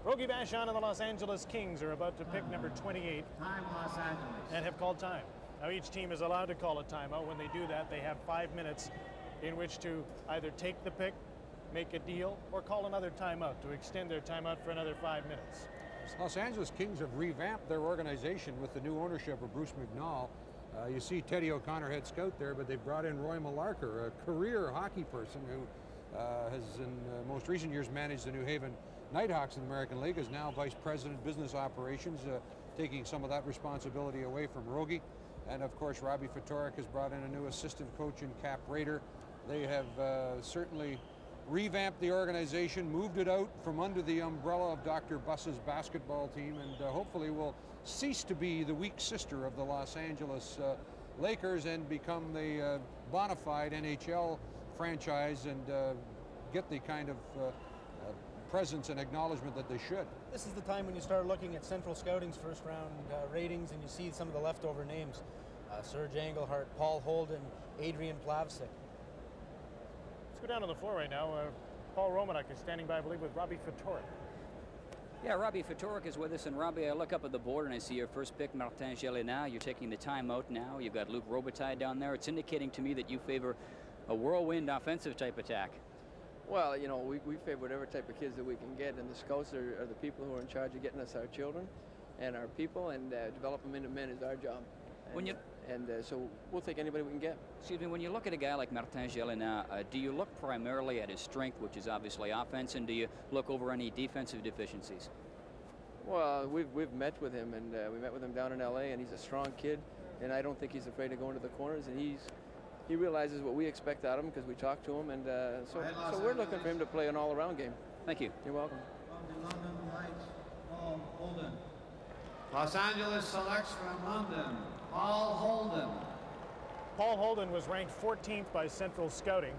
Rogie Vachon and the Los Angeles Kings are about to pick number 28 Time, Los Angeles. and have called time. Now each team is allowed to call a timeout. When they do that, they have 5 minutes in which to either take the pick, make a deal, or call another timeout to extend their timeout for another 5 minutes. Los Angeles Kings have revamped their organization with the new ownership of Bruce McNall. You see Teddy O'Connor, head scout there, but they've brought in Roy Malarker, a career hockey person who has in most recent years managed the New Haven Nighthawks in the American League, is now Vice President Business Operations, taking some of that responsibility away from Rogie. And of course, Robbie Ftorek has brought in a new assistant coach in Cap Raider. They have certainly revamped the organization, moved it out from under the umbrella of Dr. Buss's basketball team, and hopefully will cease to be the weak sister of the Los Angeles Lakers and become the bona fide NHL franchise and get the kind of presence and acknowledgement that they should. This is the time when you start looking at Central Scouting's first round ratings and you see some of the leftover names. Serge Engelhardt, Paul Holden, Adrian Plavsic. Let's go down on the floor right now. Paul Romanek is standing by, I believe, with Robbie Ftorek. Yeah, Robbie Ftorek is with us, and Robbie, I look up at the board and I see your first pick, Martin Gélinas. You're taking the timeout now. You've got Luc Robitaille down there. It's indicating to me that you favor a whirlwind offensive type attack. Well, you know, we favor whatever type of kids that we can get, and the scouts are the people who are in charge of getting us our children and our people, and develop them into men is our job. So we'll take anybody we can get. Excuse me, when you look at a guy like Martin Gélinas, do you look primarily at his strength, which is obviously offense, and do you look over any defensive deficiencies? Well, we've met with him, and we met with him down in L.A., and he's a strong kid, and I don't think he's afraid to go into the corners, and he realizes what we expect out of him because we talk to him, and so we're looking for him to play an all-around game. Thank you. You're welcome. From the London Knights, Paul Holden. Los Angeles selects from London, Paul Holden. Paul Holden was ranked 14th by Central Scouting.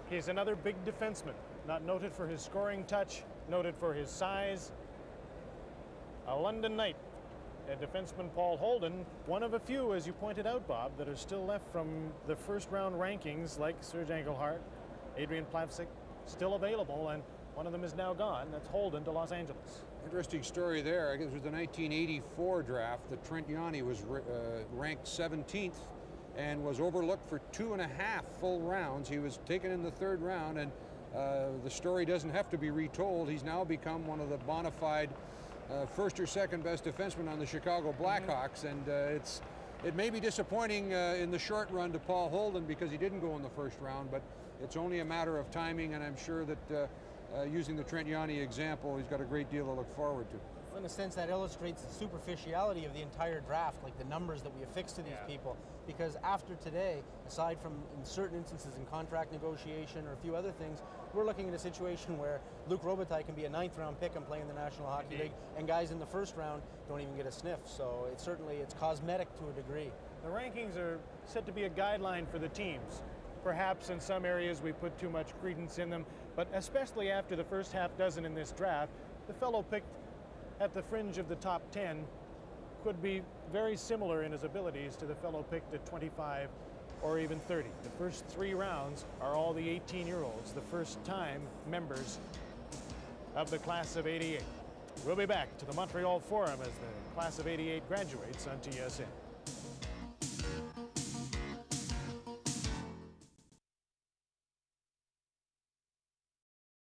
He's another big defenseman, not noted for his scoring touch, noted for his size. A London Knight. And defenseman Paul Holden, one of a few, as you pointed out, Bob, that are still left from the first round rankings, like Serge Engelhardt, Adrian Plavsic, still available, and one of them is now gone. That's Holden to Los Angeles. Interesting story there. I guess it was the 1984 draft that Trent Yanni was ranked 17th and was overlooked for 2.5 full rounds. He was taken in the 3rd round, and the story doesn't have to be retold. He's now become one of the bona fide first or second best defenseman on the Chicago Blackhawks, and it may be disappointing in the short run to Paul Holden because he didn't go in the first round, but it's only a matter of timing, and I'm sure that using the Trent Yanni example, he's got a great deal to look forward to. Well, in a sense, that illustrates the superficiality of the entire draft, like the numbers that we affix to these people, because after today, aside from in certain instances in contract negotiation or a few other things, we're looking at a situation where Luc Robitaille can be a 9th round pick and play in the National Hockey League, and guys in the 1st round don't even get a sniff. So it's cosmetic to a degree. The rankings are said to be a guideline for the teams. Perhaps in some areas we put too much credence in them, but especially after the first half dozen in this draft, the fellow picked at the fringe of the top 10 could be very similar in his abilities to the fellow picked at 25 or even 30. The first 3 rounds are all the 18-year-olds, the first-time members of the class of '88. We'll be back to the Montreal Forum as the class of '88 graduates on TSN.